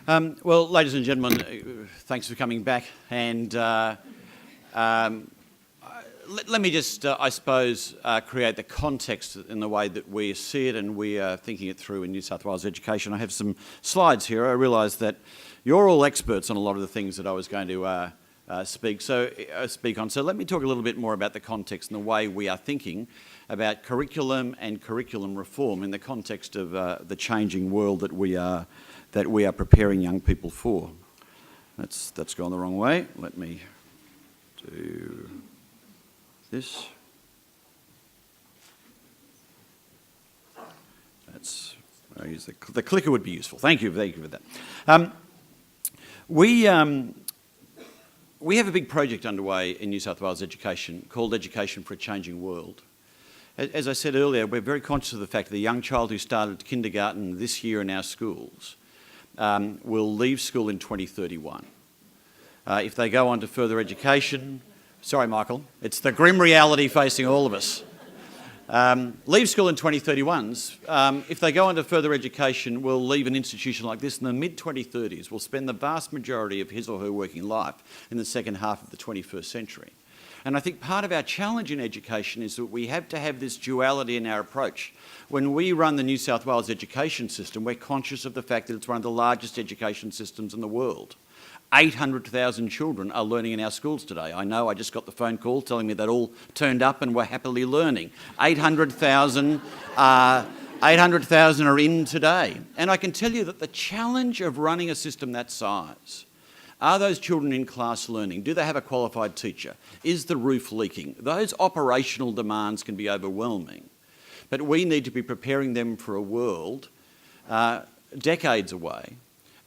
Well, ladies and gentlemen, thanks for coming back. And let me just, I suppose, create the context in the way that we see it and we are thinking it through in New South Wales education. I have some slides here. I realise that you're all experts on a lot of the things that I was going to speak on. So let me talk a little bit more about the context and the way we are thinking about curriculum and curriculum reform in the context of the changing world that we are preparing young people for. That's gone the wrong way. Let me do this. I'll use the clicker would be useful. Thank you for that. We have a big project underway in New South Wales education called Education for a Changing World. As I said earlier, we're very conscious of the fact that the young child who started kindergarten this year in our schools will leave school in 2031. If they go on to further education, sorry Michael, it's the grim reality facing all of us. Leave school in 2031s. If they go on to further education, will leave an institution like this in the mid-2030s, will spend the vast majority of his or her working life in the second half of the 21st century. And I think part of our challenge in education is that we have to have this duality in our approach. When we run the New South Wales education system, we're conscious of the fact that it's one of the largest education systems in the world. 800,000 children are learning in our schools today. I know, I just got the phone call telling me that all turned up and were happily learning. 800,000 are in today. And I can tell you that the challenge of running a system that size, are those children in class learning? Do they have a qualified teacher? Is the roof leaking? Those operational demands can be overwhelming. But we need to be preparing them for a world decades away,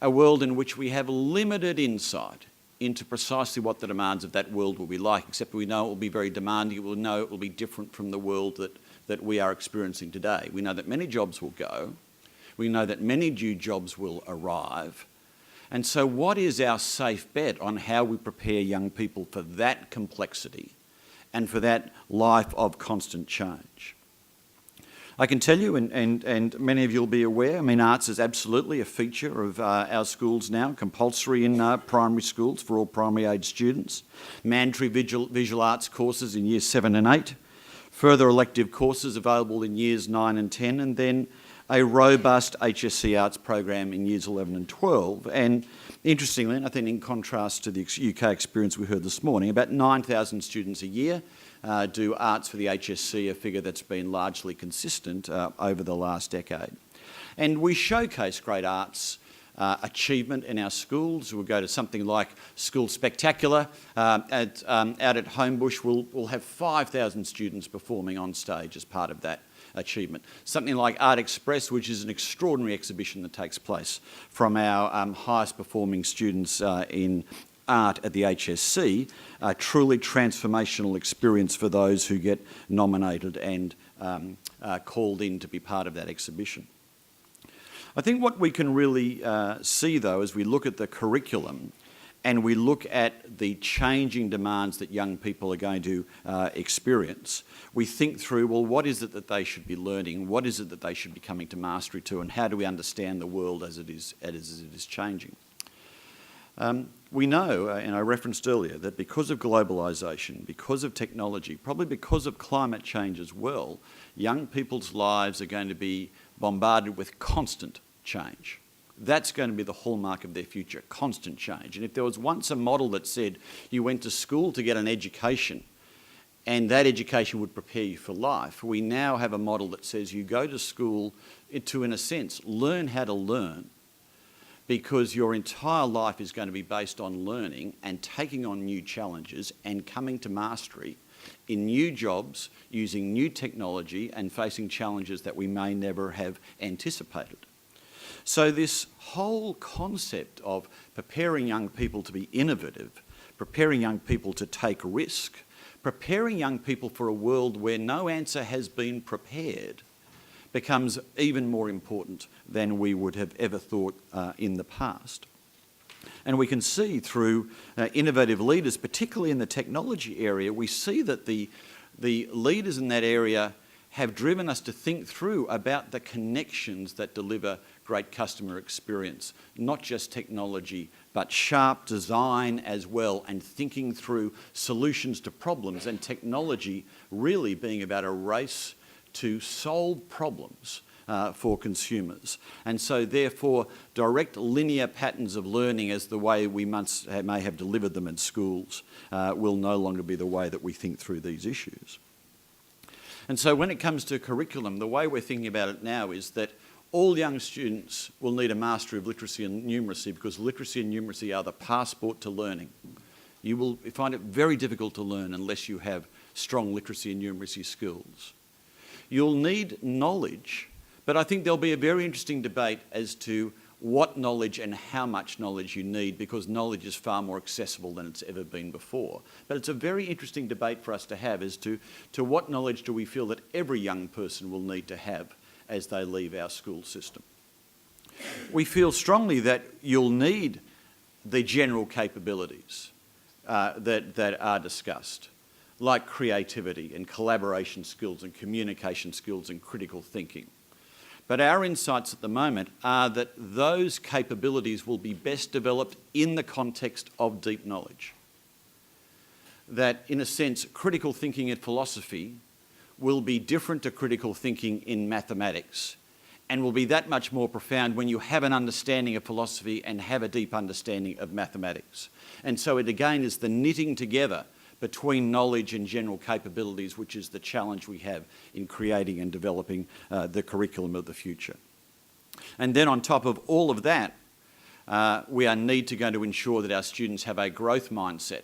a world in which we have limited insight into precisely what the demands of that world will be like, except we know it will be very demanding. We know it will be different from the world that we are experiencing today. We know that many jobs will go. We know that many new jobs will arrive. And so what is our safe bet on how we prepare young people for that complexity and for that life of constant change? I can tell you, and many of you will be aware, I mean, arts is absolutely a feature of our schools now, compulsory in primary schools for all primary age students, mandatory visual arts courses in years 7 and 8, further elective courses available in years 9 and 10, and then a robust HSC arts program in years 11 and 12. And interestingly, and I think in contrast to the UK experience we heard this morning, about 9,000 students a year do arts for the HSC, a figure that's been largely consistent over the last decade. And we showcase great arts achievement in our schools. We'll go to something like School Spectacular. Out at Homebush, we'll have 5,000 students performing on stage as part of that achievement. Something like Art Express, which is an extraordinary exhibition that takes place from our highest performing students in art at the HSC, a truly transformational experience for those who get nominated and called in to be part of that exhibition. I think what we can really see though as we look at the curriculum and we look at the changing demands that young people are going to experience, we think through, well, what is it that they should be learning? What is it that they should be coming to mastery to? And how do we understand the world as it is changing? We know, and I referenced earlier, that because of globalisation, because of technology, probably because of climate change as well, young people's lives are going to be bombarded with constant change. That's going to be the hallmark of their future, constant change. And if there was once a model that said you went to school to get an education and that education would prepare you for life, we now have a model that says you go to school to, in a sense, learn how to learn, because your entire life is going to be based on learning and taking on new challenges and coming to mastery in new jobs, using new technology and facing challenges that we may never have anticipated. So this whole concept of preparing young people to be innovative, preparing young people to take risk, preparing young people for a world where no answer has been prepared becomes even more important than we would have ever thought in the past. And we can see through innovative leaders, particularly in the technology area, we see that the leaders in that area have driven us to think through about the connections that deliver great customer experience, not just technology, but sharp design as well, and thinking through solutions to problems, and technology really being about a race to solve problems for consumers. And so therefore, direct linear patterns of learning as the way we may have delivered them in schools will no longer be the way that we think through these issues. And so when it comes to curriculum, the way we're thinking about it now is that all young students will need a mastery of literacy and numeracy, because literacy and numeracy are the passport to learning. You will find it very difficult to learn unless you have strong literacy and numeracy skills. You'll need knowledge, but I think there'll be a very interesting debate as to what knowledge and how much knowledge you need, because knowledge is far more accessible than it's ever been before. But it's a very interesting debate for us to have as to what knowledge do we feel that every young person will need to have as they leave our school system. We feel strongly that you'll need the general capabilities that are discussed, like creativity and collaboration skills and communication skills and critical thinking. But our insights at the moment are that those capabilities will be best developed in the context of deep knowledge. That, in a sense, critical thinking in philosophy will be different to critical thinking in mathematics, and will be that much more profound when you have an understanding of philosophy and have a deep understanding of mathematics. And so it again is the knitting together between knowledge and general capabilities, which is the challenge we have in creating and developing the curriculum of the future. And then on top of all of that, we need to go to ensure that our students have a growth mindset,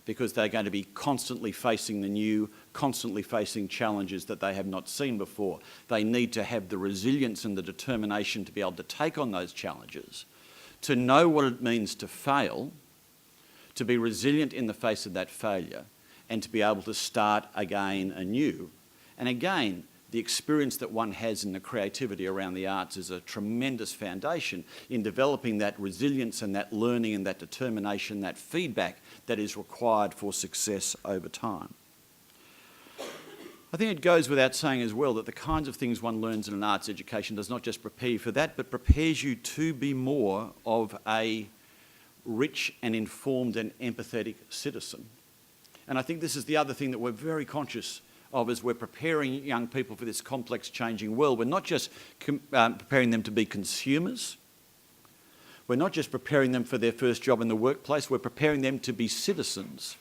because they're going to be constantly facing the new, constantly facing challenges that they have not seen before. They need to have the resilience and the determination to be able to take on those challenges, to know what it means to fail, to be resilient in the face of that failure, and to be able to start again anew. And again, the experience that one has in the creativity around the arts is a tremendous foundation in developing that resilience and that learning and that determination, that feedback that is required for success over time. I think it goes without saying as well that the kinds of things one learns in an arts education does not just prepare you for that, but prepares you to be more of a rich and informed and empathetic citizen. And I think this is the other thing that we're very conscious of as we're preparing young people for this complex changing world. We're not just preparing them to be consumers. We're not just preparing them for their first job in the workplace. We're preparing them to be citizens.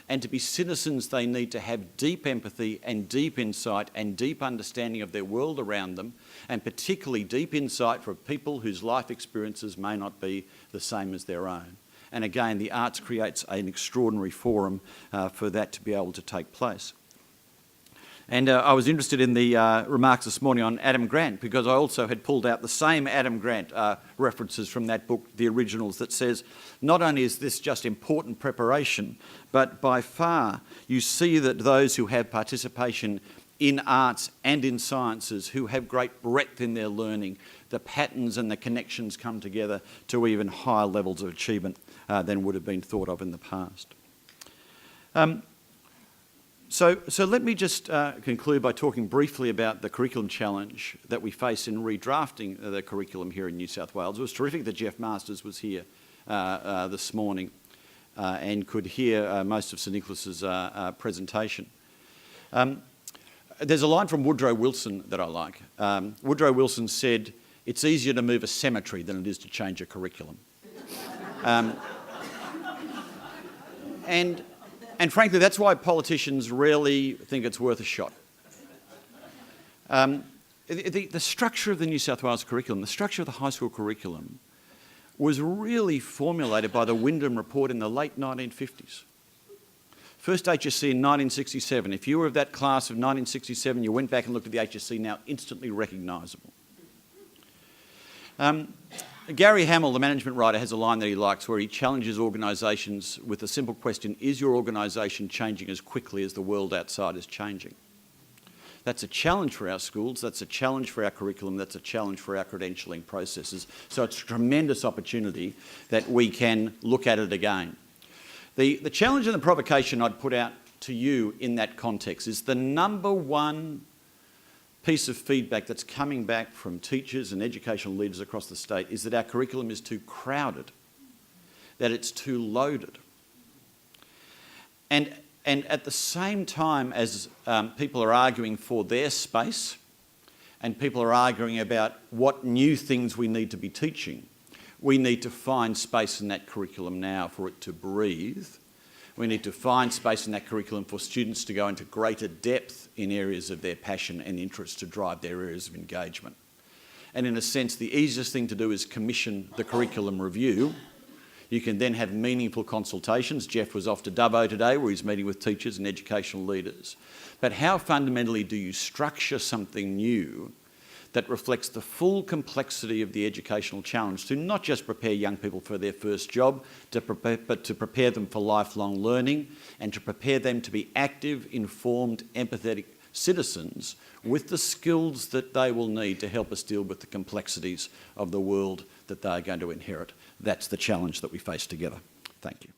And to be citizens, they need to have deep empathy and deep insight and deep understanding of their world around them, and particularly deep insight for people whose life experiences may not be the same as their own. And again, the arts creates an extraordinary forum for that to be able to take place. And I was interested in the remarks this morning on Adam Grant, because I also had pulled out the same Adam Grant references from that book, The Originals, that says, not only is this just important preparation, but by far you see that those who have participation in arts and in sciences, who have great breadth in their learning, the patterns and the connections come together to even higher levels of achievement than would have been thought of in the past. So let me just conclude by talking briefly about the curriculum challenge that we face in redrafting the curriculum here in New South Wales. It was terrific that Jeff Masters was here this morning and could hear most of Sir Nicholas's presentation. There's a line from Woodrow Wilson that I like. Woodrow Wilson said, "It's easier to move a cemetery than it is to change a curriculum." And frankly, that's why politicians rarely think it's worth a shot. The structure of the New South Wales curriculum, the structure of the high school curriculum, was really formulated by the Wyndham Report in the late 1950s. First HSC in 1967. If you were of that class of 1967, you went back and looked at the HSC now, instantly recognisable. Gary Hamill, the management writer, has a line that he likes where he challenges organisations with the simple question, is your organisation changing as quickly as the world outside is changing? That's a challenge for our schools, that's a challenge for our curriculum, that's a challenge for our credentialing processes. So it's a tremendous opportunity that we can look at it again. The challenge and the provocation I'd put out to you in that context is the number one piece of feedback that's coming back from teachers and educational leaders across the state is that our curriculum is too crowded, that it's too loaded. And at the same time as people are arguing for their space and people are arguing about what new things we need to be teaching, we need to find space in that curriculum now for it to breathe. We need to find space in that curriculum for students to go into greater depth in areas of their passion and interest to drive their areas of engagement. And in a sense, the easiest thing to do is commission the curriculum review. You can then have meaningful consultations. Jeff was off to Dubbo today where he's meeting with teachers and educational leaders. But how fundamentally do you structure something new that reflects the full complexity of the educational challenge to not just prepare young people for their first job, but to prepare them for lifelong learning and to prepare them to be active, informed, empathetic citizens with the skills that they will need to help us deal with the complexities of the world that they are going to inherit. That's the challenge that we face together. Thank you.